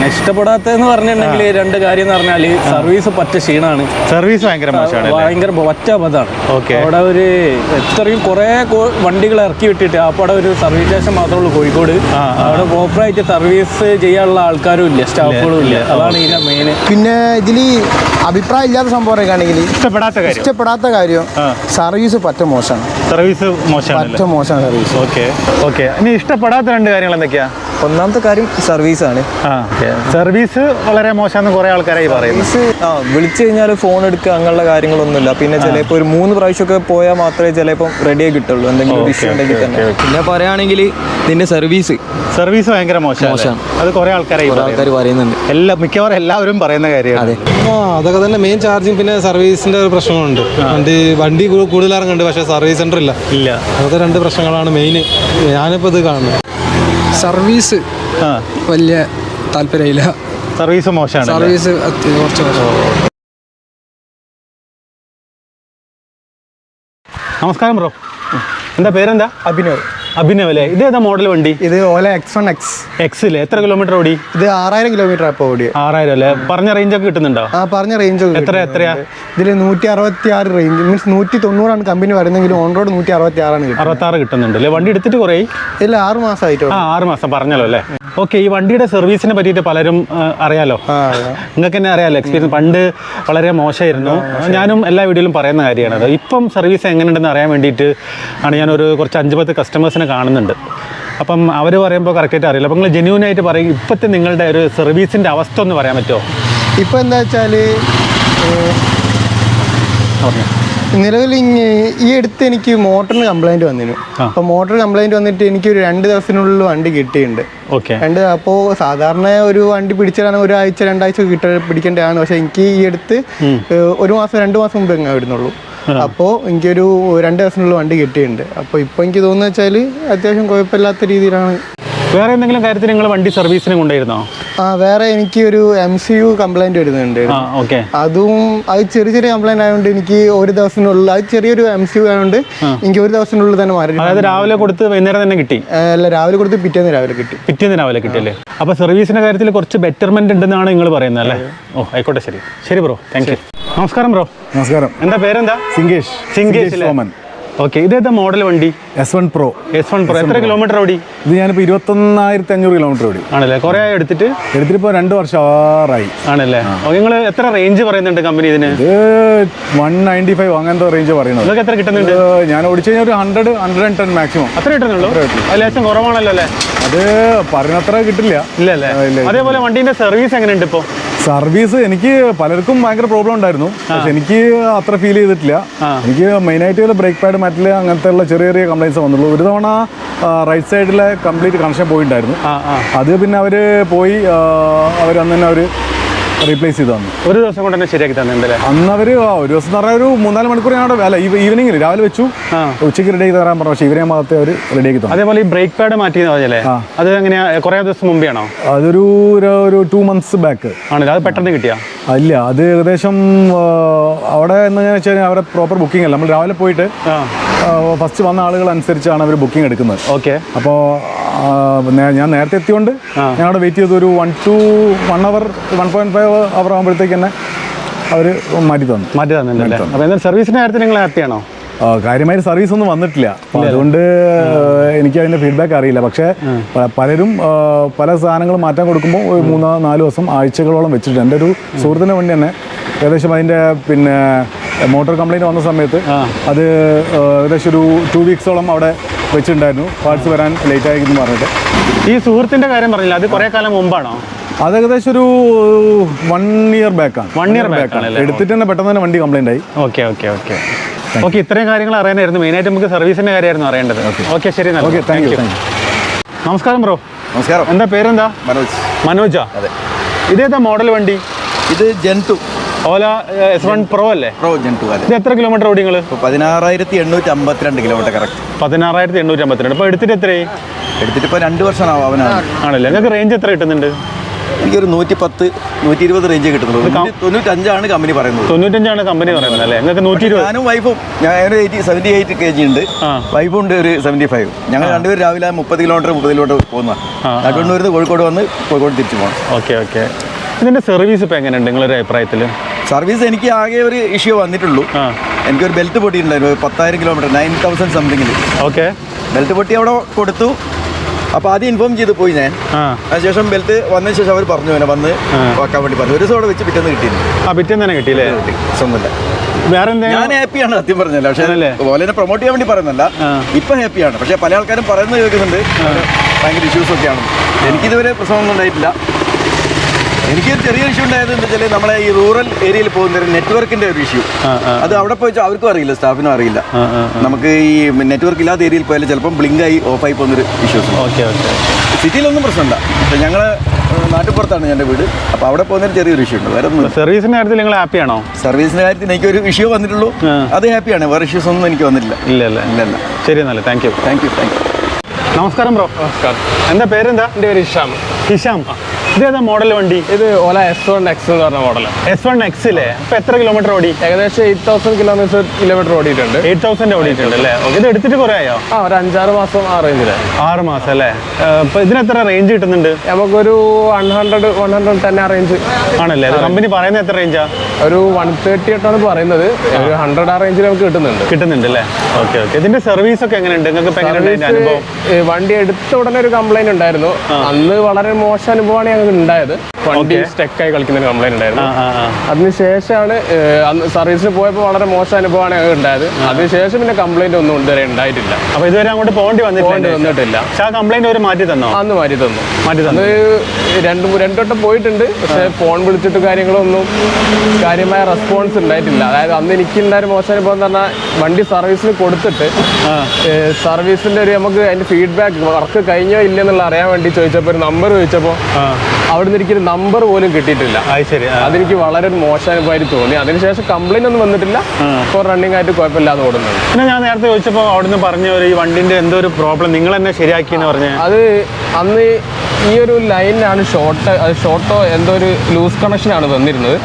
ഇഷ്ടപ്പെടാത്തതെന്ന് പറഞ്ഞിട്ടുണ്ടെങ്കിൽ രണ്ട് കാര്യം എന്ന് പറഞ്ഞാൽ സർവീസ് പറ്റ ക്ഷീണമാണ്. സർവീസ് ഭയങ്കര പറ്റ അബദ്ധമാണ്. അവിടെ ഒരു എത്രയും കുറേ വണ്ടികൾ ഇറക്കി വിട്ടിട്ട് അവിടെ ഒരു സർവീസ് സ്റ്റേഷൻ മാത്രമേ ഉള്ളൂ കോഴിക്കോട്. അവിടെ പ്രോപ്പറായിട്ട് സർവീസ് ചെയ്യാനുള്ള ആൾക്കാരും ഇല്ല, സ്റ്റാഫുകളും ഇല്ല. അതാണ് ഇതിന്റെ മെയിൻ. പിന്നെ ഇതിൽ അഭിപ്രായം ഇല്ലാത്ത സംഭവം പറയുകയാണെങ്കിൽ ഇഷ്ടപ്പെടാത്ത കാര്യം സർവീസ് പറ്റ മോശമാണ്. സർവീസ് പറ്റ മോശമാണ് സർവീസ്. ഓക്കെ ഇനി ഇഷ്ടപ്പെടാത്ത രണ്ട് കാര്യങ്ങൾ എന്തൊക്കെയാ? ഒന്നാമത്തെ കാര്യം സർവീസാണ്. സർവീസ് വളരെ മോശമാണെന്ന് കുറെ ആൾക്കാരായി പറയുന്നു. വിളിച്ചു കഴിഞ്ഞാൽ ഫോൺ എടുക്കുക അങ്ങനെയുള്ള കാര്യങ്ങളൊന്നുമില്ല. പിന്നെ ചിലപ്പോൾ ഒരു 3 പ്രാവശ്യമൊക്കെ പോയാൽ മാത്രമേ ചിലപ്പോൾ റെഡിയായി കിട്ടുള്ളൂ എന്തെങ്കിലും ഇഷ്യൂ ഉണ്ടെങ്കിൽ തന്നെ. പിന്നെ പറയുകയാണെങ്കിൽ ഇതിന്റെ സർവീസ് ഭയങ്കര മോശമാണ്. അത് കുറെ ആൾക്കാർ പറയുന്നുണ്ട്. മിക്കവാറും എല്ലാവരും പറയുന്ന കാര്യമാണ്. അതൊക്കെ തന്നെ മെയിൻ ചാർജിങ്. പിന്നെ സർവീസിന്റെ ഒരു പ്രശ്നങ്ങളുണ്ട്. വണ്ടി കൂടുതൽ ഇറങ്ങുന്നുണ്ട്, പക്ഷേ സർവീസ് സെന്റർ ഇല്ല. അതൊക്കെ 2 പ്രശ്നങ്ങളാണ് മെയിൻ. ഞാനിപ്പോൾ ഇത് കാണുന്നത് സർവീസ് വലിയ താല്പര്യമില്ല. സർവീസ് മോശമാണ്. സർവീസ് കുറച്ച് മോശം. നമസ്കാരം ബ്രോ, എന്താ പേരെന്താ? അഭിനവ് അല്ലേ? ഇത് ഏതാ മോഡൽ വണ്ടി? ഇത് ഓല X1X. എക്സില് എത്ര കിലോമീറ്റർ ഓടി? ഇത് 6000 കിലോമീറ്റർ ഇപ്പോൾ ഓടി. 6000 അല്ലേ? പറഞ്ഞ റേഞ്ച് ഒക്കെ കിട്ടുന്നുണ്ടോ? പറഞ്ഞ റേഞ്ച് എത്രയാ? ഇതിൽ 166 റേഞ്ച് മീൻസ് 190 കമ്പനി വരുന്നെങ്കിലും ഓൺ റോഡ് 166 66 കിട്ടുന്നുണ്ട് അല്ലേ? വണ്ടി എടുത്തിട്ട് കുറേ ഇല്ല, 6 മാസമായിട്ടോ. 6 മാസം പറഞ്ഞല്ലോ അല്ലേ? ഓക്കെ, ഈ വണ്ടിയുടെ സർവീസിനെ പറ്റിയിട്ട് പലരും അറിയാലോ, നിങ്ങൾക്ക് തന്നെ അറിയാലോ എക്സ്പീരിയൻസ്. പണ്ട് വളരെ മോശമായിരുന്നു. ഞാനും എല്ലാ വീഡിയോയിലും പറയുന്ന കാര്യമാണ് അത്. ഇപ്പം സർവീസ് എങ്ങനെയുണ്ടെന്ന് അറിയാൻ വേണ്ടിയിട്ട് ആണ് ഞാനൊരു കുറച്ച് 5-10 കസ്റ്റമേഴ്സിനെ കാണുന്നുണ്ട്. അപ്പം അവർ പറയുമ്പോൾ കറക്റ്റായിട്ട് അറിയില്ല. അപ്പം നിങ്ങൾ ജെന്യൂനായിട്ട് പറയും, ഇപ്പോഴത്തെ നിങ്ങളുടെ ഒരു സർവീസിൻ്റെ അവസ്ഥ ഒന്ന് പറയാൻ പറ്റുമോ? ഇപ്പോൾ എന്താ വെച്ചാൽ നിലവിൽ ഈ അടുത്ത് എനിക്ക് മോട്ടറിന് കംപ്ലൈൻറ്റ് വന്നിരുന്നു. അപ്പോൾ മോട്ടർ കംപ്ലൈൻറ്റ് വന്നിട്ട് എനിക്കൊരു 2 ദിവസത്തിനുള്ളിൽ വണ്ടി കിട്ടിയിട്ടുണ്ട്. അപ്പോൾ സാധാരണ ഒരു വണ്ടി പിടിച്ചിട്ടാണ് 1 ആഴ്ച 2 ആഴ്ച പിടിക്കേണ്ടതാണ്. പക്ഷേ എനിക്ക് ഈ അടുത്ത് 1 മാസം 2 മാസം മുമ്പ് എങ്ങനെ വരുന്നുള്ളൂ. അപ്പോൾ എനിക്കൊരു 2 ദിവസത്തിനുള്ളിൽ വണ്ടി കിട്ടിയിട്ടുണ്ട്. അപ്പോൾ ഇപ്പോൾ എനിക്ക് തോന്നുന്നത് വെച്ചാൽ അത്യാവശ്യം കുഴപ്പമില്ലാത്ത രീതിയിലാണ്. വേറെ എന്തെങ്കിലും കാര്യത്തിൽ നിങ്ങൾ വണ്ടി സർവീസിന് കൊണ്ടുവരുന്നോ? വേറെ എനിക്ക് ഒരു MCU കംപ്ലൈൻറ്റ് വരുന്നുണ്ട്. അത് ചെറിയ കംപ്ലൈൻറ്റ് ആയതുകൊണ്ട് എനിക്ക് 1 ദിവസത്തിനുള്ളിൽ, അത് ചെറിയൊരു MCU ആയതുകൊണ്ട് എനിക്ക് 1 ദിവസത്തിനുള്ളിൽ തന്നെ മാറി. അതായത് രാവിലെ കൊടുത്ത് വൈകുന്നേരം തന്നെ കിട്ടി? അല്ല, രാവിലെ കൊടുത്ത് പിറ്റേന്ന് രാവിലെ കിട്ടിയല്ലേ? അപ്പോൾ സർവീസിന്റെ കാര്യത്തിൽ കുറച്ച് ബെറ്റർമെന്റ് ഉണ്ടെന്നാണ് നിങ്ങൾ പറയുന്നത് അല്ലേ? ആയിക്കോട്ടെ, ശരി ബ്രോ, താങ്ക് യു. നമസ്കാരം ബ്രോ. നമസ്കാരം. എന്താ പേരെന്താ? സിംഗേഷ് സോമൻ. ഓക്കെ, ഇതേതാ മോഡൽ വണ്ടി? S1 Pro. എത്ര കിലോമീറ്റർ ഓടി? ഇത് ഞാനിപ്പോൾ 21,500 കിലോമീറ്റർ ഓടി. ആണല്ലേ? കുറേ എടുത്തിട്ട് ഇപ്പോൾ 2 വർഷം ആറായി. ആണല്ലേ? നിങ്ങൾ എത്ര റേഞ്ച് പറയുന്നുണ്ട് കമ്പനി ഇതിന്? ഇത് 195 അങ്ങനത്തെ റേഞ്ച് പറയുന്നത്. നിങ്ങൾക്ക് എത്ര കിട്ടുന്നുണ്ട്? ഞാൻ ഓടിച്ചു കഴിഞ്ഞാൽ ഒരു 100-110 മാക്സിമം. അത്ര കിട്ടുന്നുള്ളൂ? ലേശം കുറവാണല്ലോ അല്ലേ? അത് പറയുന്നത്ര കിട്ടില്ല. ഇല്ലല്ലേ? അതേപോലെ വണ്ടീൻ്റെ സർവീസ് എങ്ങനെയുണ്ട് ഇപ്പോൾ? സർവീസ് എനിക്ക് പലർക്കും ഭയങ്കര പ്രോബ്ലം ഉണ്ടായിരുന്നു, പക്ഷെ എനിക്ക് അത്ര ഫീൽ ചെയ്തിട്ടില്ല. എനിക്ക് മെയിനായിട്ട് ബ്രേക്ക് പാഡ് മറ്റില് അങ്ങനത്തെ ഉള്ള ചെറിയ കംപ്ലൈൻസ് വന്നുള്ളൂ. ഒരു തവണ റൈറ്റ് സൈഡിലെ കംപ്ലീറ്റ് കണക്ഷൻ പോയിട്ടുണ്ടായിരുന്നു. അത് പിന്നെ അവർ അന്ന് തന്നെ അവർ റീപ്ലേസ് ചെയ്ത് തന്നു. ഒരു ദിവസം കൊണ്ട് തന്നെ ശരിയാക്കി തന്നിട്ടുണ്ടല്ലേ? അന്ന് അവർ ഒരു ദിവസം എന്ന് പറഞ്ഞാൽ ഒരു 3-4 മണിക്കൂർ അല്ല, ഈവനിങ്ങിൽ രാവിലെ വെച്ചു, ഉച്ചയ്ക്ക് റെഡി ചെയ്ത് തരാൻ പറഞ്ഞു. പക്ഷേ ഇവരെ ഭാഗത്തെ അവർ റെഡിയാക്കി തന്നു. അതേപോലെ ഈ ബ്രേക്ക് പാഡ് മാറ്റിയെന്ന് പറഞ്ഞല്ലേ, അത് എങ്ങനെയാ? കുറേ ദിവസം മുമ്പെയാണോ? അതൊരു 2 months ബാക്ക് ആണല്ലോ. അത് പെട്ടെന്ന് കിട്ടിയാ? അല്ല, അത് ഏകദേശം അവിടെ എന്ന് വെച്ച് കഴിഞ്ഞാൽ അവരെ പ്രോപ്പർ ബുക്കിംഗ് അല്ല. നമ്മൾ രാവിലെ പോയിട്ട് ഫസ്റ്റ് വന്ന ആളുകൾ അനുസരിച്ചാണ് അവർ ബുക്കിംഗ് എടുക്കുന്നത്. ഓക്കെ. അപ്പോൾ ഞാൻ നേരത്തെ എത്തിയോണ്ട് ഞാൻ അവിടെ വെയിറ്റ് ചെയ്ത് ഒരു 1 hour 1.5 hour ആകുമ്പോഴത്തേക്ക് തന്നെ അവർ മാറ്റി തന്നില്ലേ? അപ്പോൾ എന്തായാലും സർവീസിൻ്റെ കാര്യത്തിൽ നിങ്ങൾ ഹാപ്പിയാണോ? കാര്യമായി സർവീസ് ഒന്നും വന്നിട്ടില്ല. അതുകൊണ്ട് എനിക്ക് അതിൻ്റെ ഫീഡ്ബാക്ക് അറിയില്ല. പക്ഷേ പലരും പല സാധനങ്ങളും മാറ്റാൻ കൊടുക്കുമ്പോൾ 3-4 ദിവസം ആഴ്ചകളോളം വെച്ചിട്ടുണ്ട്. എൻ്റെ ഒരു സുഹൃത്തിൻ്റെ വണ്ടി തന്നെ ഏകദേശം അതിൻ്റെ പിന്നെ മോട്ടോർ കംപ്ലൈൻറ്റ് വന്ന സമയത്ത് അത് ഏകദേശം ഒരു 2 weeksoളം അവിടെ വെച്ചിട്ടുണ്ടായിരുന്നു. പാർട്സ് വരാൻ ലേറ്റ് ആയി എന്ന് പറഞ്ഞിട്ട്. ഈ സുഹൃത്തിൻ്റെ കാര്യം പറഞ്ഞില്ല, അത് കുറേ കാലം മുമ്പാണോ? അത് ഏകദേശം ഒരു 1 year ബാക്കാണ്. 1 year ബാക്കാണ്. എടുത്തിട്ട് തന്നെ പെട്ടെന്ന് തന്നെ വണ്ടി കംപ്ലൈൻ്റ് ആയി. ഓക്കെ, ഇത്രയും കാര്യങ്ങൾ അറിയാനായിരുന്നു. മെയിനായിട്ട് നമുക്ക് സർവീസിൻ്റെ കാര്യമായിരുന്നു അറിയേണ്ടത്. ഓക്കെ, ശരി. Okay, thank you. നമസ്കാരം ബ്രോ. നമസ്കാരം. എന്താ പേരെന്താ? മനോജാ. അതെ. ഇതേതാ മോഡൽ വണ്ടി? ഇത് Gen 2 ഓല S1 Pro അല്ലേ? Gen 2. ഇത് എത്ര കിലോമീറ്റർ ഓടി നിങ്ങൾ? 16,852 കിലോമീറ്റർ. കറക്റ്റ് 16,852. ഇപ്പോൾ എടുത്തിട്ട് എത്രയായി? എടുത്തിട്ട് ഇപ്പോൾ 2 വർഷമാവും. ആണല്ലേ? നിങ്ങൾക്ക് റേഞ്ച് എത്ര കിട്ടുന്നുണ്ട്? എനിക്കൊരു 110, 120 റേഞ്ച് കിട്ടുന്നുള്ളൂ. 95 കമ്പനി പറയുന്നത്. 95 കമ്പനി പറയുന്നത് അല്ലേ? നിങ്ങൾക്ക് 120? ഞാനും വൈഫും, ഞാൻ ഒരു 78 kg ഉണ്ട്, വൈഫും ഉണ്ട് ഒരു 75. ഞങ്ങൾ രണ്ടുപേരും രാവിലെ 30 കിലോമീറ്റർ പോകുന്നതാണ്. നാട്ടുകൊണ്ടുവരുന്നത് കോഴിക്കോട് വന്ന് കോഴിക്കോട് തിരിച്ചു പോകണം. Okay okay. ഇതിൻ്റെ സർവീസ് ഇപ്പോൾ എങ്ങനെയുണ്ട് നിങ്ങളൊരു അഭിപ്രായത്തിൽ? സർവീസ് എനിക്ക് ആകെ ഒരു ഇഷ്യൂ വന്നിട്ടുള്ളൂ. എനിക്കൊരു ബെൽറ്റ് പൊട്ടിയിട്ടുണ്ടായിരുന്നു 10,000 കിലോമീറ്റർ, 9,000 സംതിങ്ങിൽ. ഓക്കെ. ബെൽറ്റ് പൊട്ടി അവിടെ കൊടുത്തു. അപ്പോൾ ആദ്യം ഇൻഫോം ചെയ്ത് പോയി ഞാൻ. അതിനുശേഷം ബെൽറ്റ് വന്നതിന് ശേഷം അവർ പറഞ്ഞു എന്നെ വന്ന് വെക്കാൻ വേണ്ടി പറഞ്ഞു. ഒരു ദിവസം അവിടെ വെച്ച് പിറ്റേന്ന് കിട്ടിയിരുന്നു. പിറ്റേന്ന് തന്നെ കിട്ടിയില്ലേ? ഒന്നുമില്ല. വേറെ ഞാൻ ഹാപ്പിയാണ് സത്യം പറഞ്ഞല്ല. പക്ഷേ ഓലെന്നെ പ്രൊമോട്ട് ചെയ്യാൻ വേണ്ടി പറയുന്നല്ല, ഇപ്പം ഹാപ്പിയാണ്. പക്ഷേ പല ആൾക്കാരും പറയുന്നത് കേൾക്കുന്നുണ്ട് ഭയങ്കര ഇഷ്യൂസ് ഒക്കെയാണ്. എനിക്കിതുവരെ പ്രശ്നമൊന്നും ഉണ്ടായിട്ടില്ല. എനിക്ക് ചെറിയ ഇഷ്യൂ ഉണ്ടായത് എന്താ വെച്ചാൽ നമ്മളെ ഈ റൂറൽ ഏരിയയിൽ പോകുന്ന നെറ്റ്വർക്കിന്റെ ഒരു ഇഷ്യൂ. അത് അവിടെ പോയിച്ചാൽ അവർക്കും അറിയില്ല, സ്റ്റാഫിനും അറിയില്ല. നമുക്ക് ഈ നെറ്റ്വർക്ക് ഇല്ലാത്ത ഏരിയയിൽ പോയാൽ ചിലപ്പം ബ്ലിങ്കായി ഓഫായി പോകുന്നൊരു ഇഷ്യൂസ്. Okay okay. സിറ്റിയിലൊന്നും പ്രശ്നമില്ല. പക്ഷേ ഞങ്ങൾ നാട്ടുപുറത്താണ് എൻ്റെ വീട്. അപ്പോൾ അവിടെ പോകുന്നൊരു ചെറിയൊരു ഇഷ്യൂ ഉണ്ട്. വേറെ ഒന്നും. സർവീസിൻ്റെ കാര്യത്തിൽ നിങ്ങൾ ഹാപ്പിയാണോ? സർവീസിൻ്റെ കാര്യത്തിൽ എനിക്കൊരു ഇഷ്യൂ വന്നിട്ടുള്ളൂ, അത് ഹാപ്പിയാണ്. വേറെ ഇഷ്യൂസ് ഒന്നും എനിക്ക് വന്നിട്ടില്ല. ഇല്ല. ശരി എന്നല്ലേ. Thank you. നമസ്കാരം ബ്രോ. നമസ്കാരം. എന്താ പേരെന്താ? എൻ്റെ പേര് ഹിഷാം. ഹിഷാം. ഇതേതാ മോഡൽ വണ്ടി? ഇത് ഓല S1X എന്ന് പറഞ്ഞ മോഡലാണ്. S1X അല്ലേ? അപ്പോൾ എത്ര കിലോമീറ്റർ ഓടി? ഏകദേശം 8,000 കിലോമീറ്റർ ഓടിയിട്ടുണ്ട്. 8,000 ഓടിയിട്ടുണ്ട് അല്ലേ? ഇത് എടുത്തിട്ട് കുറേ ആയോ? ഒരു 5-6 മാസം ആ റേഞ്ചിലാണ്. 6 മാസം അല്ലേ? അപ്പോൾ ഇതിന് എത്ര റേഞ്ച് കിട്ടുന്നുണ്ട്? നമുക്കൊരു 100-110 ആ റേഞ്ച് ആണല്ലേ? കമ്പനി പറയുന്നത് എത്ര റേഞ്ചാ? ഒരു 138 പറയുന്നത്. ഒരു 100 ആ റേഞ്ചിൽ നമുക്ക് കിട്ടുന്നുണ്ട് അല്ലേ? ഓക്കെ. ഇതിന്റെ സർവീസ് ഒക്കെ എങ്ങനെയുണ്ട്? നിങ്ങൾക്ക് ഇപ്പൊ എങ്ങനെയുണ്ട് അനുഭവം? വണ്ടി എടുത്ത ഉടനെ ഒരു കംപ്ലൈന്റ് ഉണ്ടായിരുന്നു. അന്ന് വളരെ മോശം അനുഭവമാണ് ഞങ്ങൾക്ക് ഉണ്ടായത്. വണ്ടി സ്റ്റക്കായി കളിക്കുന്ന കംപ്ലൈന്റ് ഉണ്ടായിരുന്നു. അതിനുശേഷമാണ് അന്ന് സർവീസിന് പോയപ്പോൾ വളരെ മോശം അനുഭവമാണ് ഞങ്ങൾക്ക് ഉണ്ടായത്. അതിനുശേഷം പിന്നെ കംപ്ലൈന്റ് ഒന്നും ഇതുവരെ ഉണ്ടായിട്ടില്ല. അപ്പൊ ഇതുവരെ അങ്ങോട്ട് പോകേണ്ടി വന്നിട്ടില്ല. പക്ഷെ ആ കംപ്ലൈന്റ് അവർ മാറ്റി തന്നോ? അന്ന് മാറ്റി തന്നു. അത് രണ്ടു വട്ടം പോയിട്ടുണ്ട്. പക്ഷെ ഫോൺ വിളിച്ചിട്ട് കാര്യങ്ങളൊന്നും കാര്യമായ റെസ്പോൺസ് ഉണ്ടായിട്ടില്ല. അതായത് അന്ന് എനിക്കുണ്ടായ മോശം അനുഭവം എന്ന് പറഞ്ഞാൽ വണ്ടി സർവീസിന് കൊടുത്തിട്ട് സർവീസിന്റെ ഒരു നമുക്ക് അതിന്റെ ഫീഡ്ബാക്ക് വർക്ക് കഴിഞ്ഞോ ഇല്ലെന്നുള്ള അറിയാൻ വേണ്ടി ചോദിച്ചപ്പോൾ ഒരു നമ്പർ ചോദിച്ചപ്പോൾ അവിടുന്ന് എനിക്കൊരു നമ്പർ പോലും കിട്ടിയിട്ടില്ല. അതെനിക്ക് വളരെ ഒരു മോശം അനുഭവമായിട്ട് തോന്നി. അതിനുശേഷം കംപ്ലൈന്റ് ഒന്നും വന്നിട്ടില്ല. ഇപ്പോൾ റണ്ണിങ് ആയിട്ട് കുഴപ്പമില്ലാതെ ഓടുന്നുണ്ട്. പിന്നെ ഞാൻ നേരത്തെ ചോദിച്ചപ്പോൾ അവിടുന്ന് പറഞ്ഞ ഈ വണ്ടിന്റെ എന്തോ ഒരു പ്രോബ്ലം നിങ്ങൾ തന്നെ ശരിയാക്കിയെന്ന് പറഞ്ഞു. അത് അന്ന് ഈ ഒരു ലൈനിലാണ് ഷോർട്ടോ എന്തോ ഒരു ലൂസ് കണക്ഷനാണ് വന്നിരുന്നത്.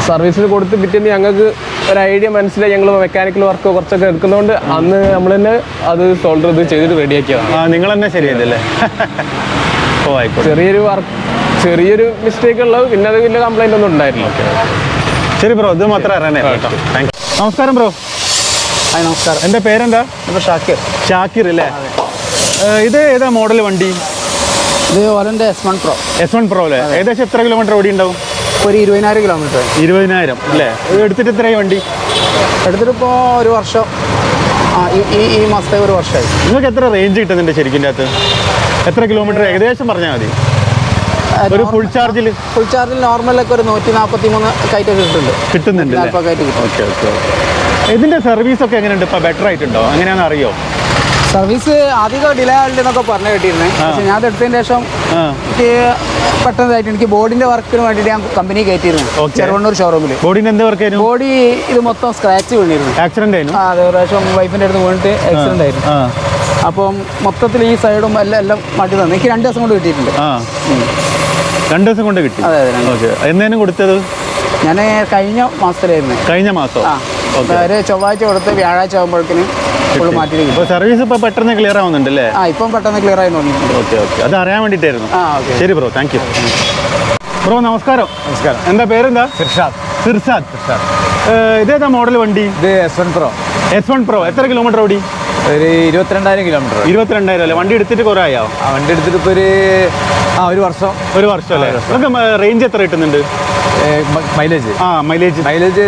സർവീസിന് കൊടുത്ത് പിറ്റേന്ന് ഞങ്ങൾക്ക് ഒരു ഐഡിയ മനസ്സിലായി. ഞങ്ങൾ മെക്കാനിക്കൽ വർക്ക് കുറച്ചൊക്കെ എടുക്കുന്നതുകൊണ്ട് അന്ന് നമ്മൾ തന്നെ അത് സോൾവ് ചെയ്തിട്ട് റെഡിയാക്കിയതാണ്. നിങ്ങൾ തന്നെ ശരിയല്ലേ? ഓ ആയിക്കോട്ടെ. ചെറിയൊരു മിസ്റ്റേക്ക് ഉള്ളത്. പിന്നെ അത് വലിയ കംപ്ലൈന്റ് ഒന്നും ഉണ്ടായിട്ടില്ല. ശരി ബ്രോ, ഇത് മാത്രം അറിയാനേ കേട്ടോ. Thank you. നമസ്കാരം ബ്രോ. നമസ്കാരം. എൻ്റെ പേരെന്താ? ഷാക്കിർ അല്ലേ? ഇത് ഏതാ മോഡൽ വണ്ടി? ഇത് ഓലൻ്റെ S1 Pro അല്ലേ? ഏകദേശം എത്ര കിലോമീറ്റർ ഓടി ഉണ്ടാവും? ഒരു 20,000 കിലോമീറ്റർ. 20,000 അല്ലേ? ഇത് എടുത്തിട്ട് എത്രയായി വണ്ടി? എടുത്തിട്ടിപ്പോൾ ഒരു വർഷം. ഈ മാസത്തെ ഒരു വർഷമായി. നിങ്ങൾക്ക് എത്ര റേഞ്ച് കിട്ടുന്നുണ്ട് ശരിക്കും അകത്ത്? എത്ര കിലോമീറ്റർ ഏകദേശം പറഞ്ഞാൽ മതി. ഒരു ഫുൾ ചാർജിൽ നോർമലൊക്കെ ഒരു 143 കയറ്റ് കിട്ടുന്നുണ്ട്. ഓക്കെ. ഇതിന്റെ സർവീസ് ഒക്കെ എങ്ങനെയുണ്ട്? ഇപ്പൊ ബെറ്റർ ആയിട്ടുണ്ടോ? അങ്ങനെയാണെന്ന് അറിയോ? സർവീസ് അധികം ഡിലേ ആയിട്ടുണ്ടെന്നൊക്കെ പറഞ്ഞു കേട്ടിരുന്നത്. പക്ഷെ ഞാൻ അത് എടുത്തതിന് ശേഷം എനിക്ക് പെട്ടെന്നായിട്ട് എനിക്ക് ബോഡിന്റെ വർക്കിന് വേണ്ടിയിട്ട് ഞാൻ കമ്പനി കയറ്റിയിരുന്നു ചെറുവണ്ണൂർ ഷോറൂമിൽ. ബോഡിന്റെ എന്ത് വർക്ക് ആയിരുന്നു? ബോഡി ഇത് മൊത്തം സ്ക്രാച്ച് വീണിരുന്നു. ആക്സിഡന്റ് ആയിരുന്നു? അതെ, ഒരു പ്രാവശ്യം വൈഫിന്റെ അടുത്ത് വീണിട്ട് ആക്സിഡന്റ് ആയിരുന്നു. അപ്പം മൊത്തത്തിൽ ഈ സൈഡും എല്ലാം മാറ്റി തന്നു. എനിക്ക് 2 ദിവസം കൊണ്ട് കിട്ടിയിട്ടുണ്ട്. 2 ദിവസം കൊണ്ട് കിട്ടി. അതെ. എന്നേനും കൊടുത്തത്? ഞാൻ കഴിഞ്ഞ മാസത്തിലായിരുന്നു. കഴിഞ്ഞ മാസം ഒരു ചൊവ്വാഴ്ച കൊടുത്ത് വ്യാഴാഴ്ച ആകുമ്പോഴേക്കിന് ഫുള്ള് മാറ്റി. സർവീസ് ഇപ്പൊ പെട്ടെന്ന് ക്ലിയർ ആവുന്നുണ്ടല്ലേ? ഇപ്പം പെട്ടെന്ന് ക്ലിയർ ആയി തോന്നിയിട്ടുണ്ട്. ഓക്കെ. അത് അറിയാൻ വേണ്ടിയിട്ടായിരുന്നു. ശരി ബ്രോ, താങ്ക് യു. ബ്രോ നമസ്കാരം. എന്താ പേരെന്താ? സിർഷാദ്. ഇതേതാ മോഡൽ വണ്ടി? ഇത് S1 Pro. എത്ര കിലോമീറ്റർ ഓടി? ഒരു 22,000 കിലോമീറ്റർ. 22,000 അല്ലേ? വണ്ടി എടുത്തിട്ട് കുറേ ആയോ? വണ്ടി എടുത്തിട്ട് ഇപ്പോൾ ഒരു വർഷം. ഒരു വർഷം അല്ലേ? നമുക്ക് റേഞ്ച് എത്ര കിട്ടുന്നുണ്ട്? മൈലേജ്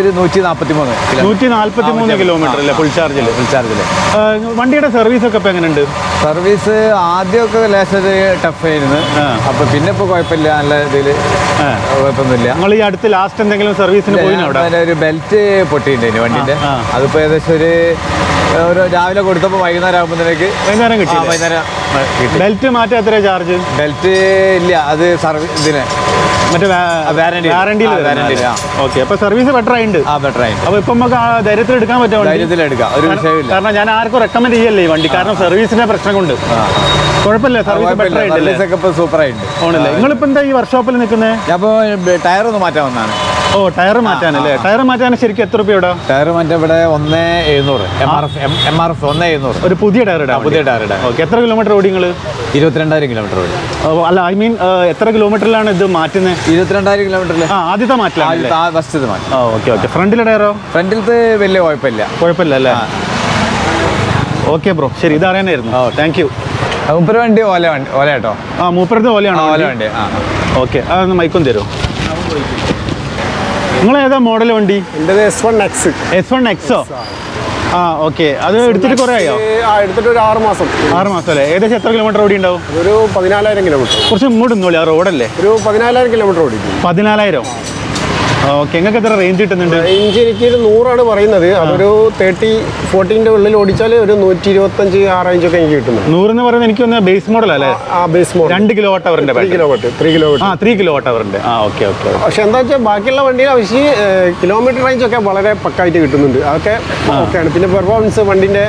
ഒരു 143 കിലോമീറ്റർ അല്ലേ? ഫുൾ ചാർജിൽ. വണ്ടിയുടെ സർവീസ് ഒക്കെ ഇപ്പൊ എങ്ങനെയുണ്ട്? സർവീസ് ആദ്യമൊക്കെ ലേശം ടഫ് ആയിരുന്നു. അപ്പൊ പിന്നെ ഇപ്പൊ കുഴപ്പമില്ല, നല്ല ഇതിൽ കുഴപ്പമൊന്നുമില്ല. നിങ്ങൾ ഈ അടുത്ത് ലാസ്റ്റ് എന്തെങ്കിലും സർവീസിന് പോയി? ഒരു ബെൽറ്റ് പൊട്ടിയിട്ടുണ്ടായിരുന്നു വണ്ടിന്റെ. അതിപ്പോ ഏകദേശം ഒരു രാവിലെ കൊടുത്തപ്പോൾ വൈകുന്നേരം കിട്ടി. ബെൽറ്റ് മാറ്റാൻ എത്ര ചാർജ്? ബെൽറ്റ് ഇല്ല, അത് ഇതിന് മറ്റേ വാറണ്ടിയിൽ. ഓക്കെ. അപ്പൊ സർവീസ് ബെറ്റർ ആയിട്ടുണ്ട്. അപ്പൊ ഇപ്പൊ നമുക്ക് ധൈര്യത്തിൽ എടുക്കാൻ പറ്റും. ധൈര്യത്തിൽ എടുക്കാം, ഒരു വിഷയമില്ല. കാരണം ഞാൻ ആർക്കും റെക്കമെൻഡ് ചെയ്യല്ലേ ഈ വണ്ടി, കാരണം സർവീസിന്റെ പ്രശ്നം കൊണ്ട്. കുഴപ്പമില്ല, സർവീസ് ബെറ്റർ ആയിട്ടല്ലേ? സർവീസ് ഒക്കെ ഇപ്പോൾ സൂപ്പർ ആയിട്ടുണ്ട്. ആണല്ലേ? നിങ്ങളിപ്പോൾ എന്താ ഈ വർക്ക്ഷോപ്പിൽ നിൽക്കുന്നത്? ഞാൻ ഇപ്പോൾ ടയർ ഒന്ന് മാറ്റാൻ വന്നതാണ്. ഓ, ടയർ മാറ്റാനല്ലേ? ടയർ മാറ്റാൻ ശരിക്കും എത്ര രൂപ ഇവിടെ? ടയർ മാറ്റാൻ ഇവിടെ 1,700 MRF 1,700. ഒരു പുതിയ ടയർ ഇടാം. പുതിയ ടയർ ഇടാം. ഓക്കെ, എത്ര കിലോമീറ്റർ ഓടി നിങ്ങൾ? 22,000 കിലോമീറ്റർ ഓടി. അല്ല, ഐ മീൻ എത്ര കിലോമീറ്ററിലാണ് ഇത് മാറ്റുന്നത്? 22,000 കിലോമീറ്ററിൽ ആദ്യത്തെ മാറ്റില്ല. ഫസ്റ്റ് മാറ്റി. Okay okay. ഫ്രണ്ടിലെ ടയറോ? ഫ്രണ്ടിലത്തെ വലിയ കുഴപ്പമില്ല. കുഴപ്പമില്ല അല്ലേ? ഓക്കെ ബ്രോ, ശരി, ഇതറിയാനായിരുന്നു. Thank you. മൂപ്പര് വണ്ടി ഓല കേട്ടോ. മൂപ്പരത്തെ ഓലയാണോ? ഓല വണ്ടി. ഓക്കെ, അതൊന്ന് മൈക്കും തരുമോ? നിങ്ങൾ ഏതാ മോഡൽ വണ്ടി? എൻ്റെ S1X. S1Xോ? ഓക്കെ. അത് എടുത്തിട്ട് കുറേ ആയോ? എടുത്തിട്ട് ഒരു 6 മാസം. 6 മാസം അല്ലേ? ഏകദേശം എത്ര കിലോമീറ്റർ ഓടി ഉണ്ടാവും? ഒരു 14,000 കിലോമീറ്റർ. കുറച്ച് ഇങ്ങോട്ട് നിന്നോളി, ആ റോഡല്ലേ? ഒരു 14,000 കിലോമീറ്റർ ഓടിക്കും. 14,000. ഓക്കെ, നിങ്ങൾക്ക് എത്ര റേഞ്ച് കിട്ടുന്നുണ്ട്? റേഞ്ച് എനിക്ക് 100 പറയുന്നത്. അതൊരു 30-40 ഉള്ളിൽ ഓടിച്ചാൽ ഒരു 125 ആ റേഞ്ചൊക്കെ എനിക്ക് കിട്ടുന്നുണ്ട്. 100 എന്ന് പറയുന്നത് എനിക്ക് ഒന്ന് ബേസ് മോഡൽ അല്ലേ? ബേസ് മോഡൽ 2 കിലോ വാട്ട് അവറിന്റെ 3 കിലോമീറ്റർ 3 കിലോ വാട്ട് അവറിന്റെ. Okay okay. പക്ഷെ എന്താ വെച്ചാൽ ബാക്കിയുള്ള വണ്ടിയിൽ പക്ഷേ കിലോമീറ്റർ റേഞ്ചൊക്കെ വളരെ പക്കായിട്ട് കിട്ടുന്നുണ്ട്. അതൊക്കെ ഓക്കെയാണ്. പിന്നെ പെർഫോമൻസ്, വണ്ടിന്റെ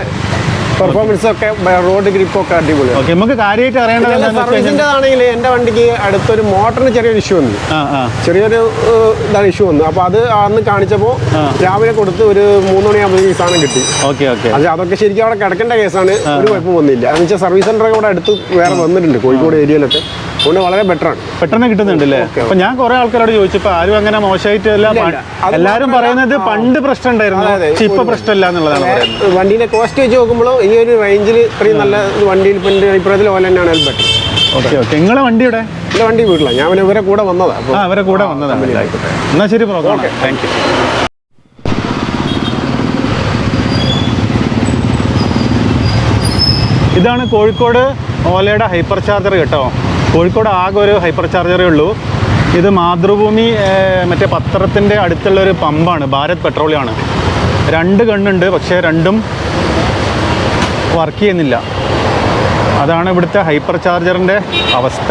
പെർഫോമൻസ് ഒക്കെ, റോഡ് ഗ്രിപ്പൊക്കെ അടിപൊളിയാണ്. ഓക്കെ, നമുക്ക് കാര്യമായിട്ട് അറിയേണ്ടത് സർവീസിന്റെ ആണെങ്കിൽ എൻ്റെ വണ്ടിക്ക് അടുത്തൊരു മോട്ടറിന് ചെറിയൊരു ഇഷ്യൂ വന്നു. ചെറിയൊരു ഇഷ്യൂ വന്നു. അപ്പോൾ അത് അന്ന് കാണിച്ചപ്പോൾ രാവിലെ കൊടുത്ത് ഒരു 3 മണിയാകുമ്പോൾ ഈ സാധനം കിട്ടി. Okay okay. അതൊക്കെ ശരിക്കും അവിടെ കിടക്കേണ്ട കേസാണ്. ഒരു കുഴപ്പം വന്നില്ല. എന്ന് വെച്ചാൽ സർവീസ് സെൻ്ററൊക്കെ ഇവിടെ അടുത്ത് വേറെ വന്നിട്ടുണ്ട് കോഴിക്കോട് ഏരിയയിലൊക്കെ. അതുകൊണ്ട് വളരെ ബെറ്ററാണ്. പെട്ടെന്ന് കിട്ടുന്നുണ്ടല്ലേ? അപ്പൊ ഞാൻ കുറെ ആൾക്കാരോട് ചോദിച്ചപ്പോൾ ആരും അങ്ങനെ മോശമായിട്ട് എല്ലാവരും പറയുന്നത് പണ്ട് പ്രശ്നം ഉണ്ടായിരുന്നു, ഇപ്പൊ പ്രശ്നമില്ല എന്നുള്ളതാണ് പറയുന്നത്. വണ്ടീന്റെ കോസ്റ്റ് വെച്ച് നോക്കുമ്പോൾ ഈ ഒരു റേഞ്ചിൽ ഇത്രയും നല്ല വണ്ടിയിൽ ഇപ്പോഴത്തെ പോലെ തന്നെയാണ് അത് ബെറ്റർ. Okay okay. നിങ്ങളെ വണ്ടി ഇവിടെ? എൻ്റെ വണ്ടി വീട്ടിലാണ്. ഞാൻ ഇവരെ കൂടെ വന്നതാണ്. അവരെ കൂടെ വന്നതാണ്. എന്നാ ശരി ബ്രോ, ഓക്കെ, താങ്ക് യു. ഇതാണ് കോഴിക്കോട് ഓലയുടെ ഹൈപ്പർ ചാർജർ കേട്ടോ. കോഴിക്കോട് ആകെ ഒരു ഹൈപ്പർ ചാർജറേ ഉള്ളൂ. ഇത് മാതൃഭൂമി മറ്റേ പത്രത്തിൻ്റെ അടുത്തുള്ളൊരു പമ്പാണ്, ഭാരത് പെട്രോളിയമാണ്. 2 ഗണ്ണുണ്ട്, പക്ഷേ രണ്ടും വർക്ക് ചെയ്യുന്നില്ല. അതാണ് ഇവിടുത്തെ ഹൈപ്പർ ചാർജറിൻ്റെ അവസ്ഥ.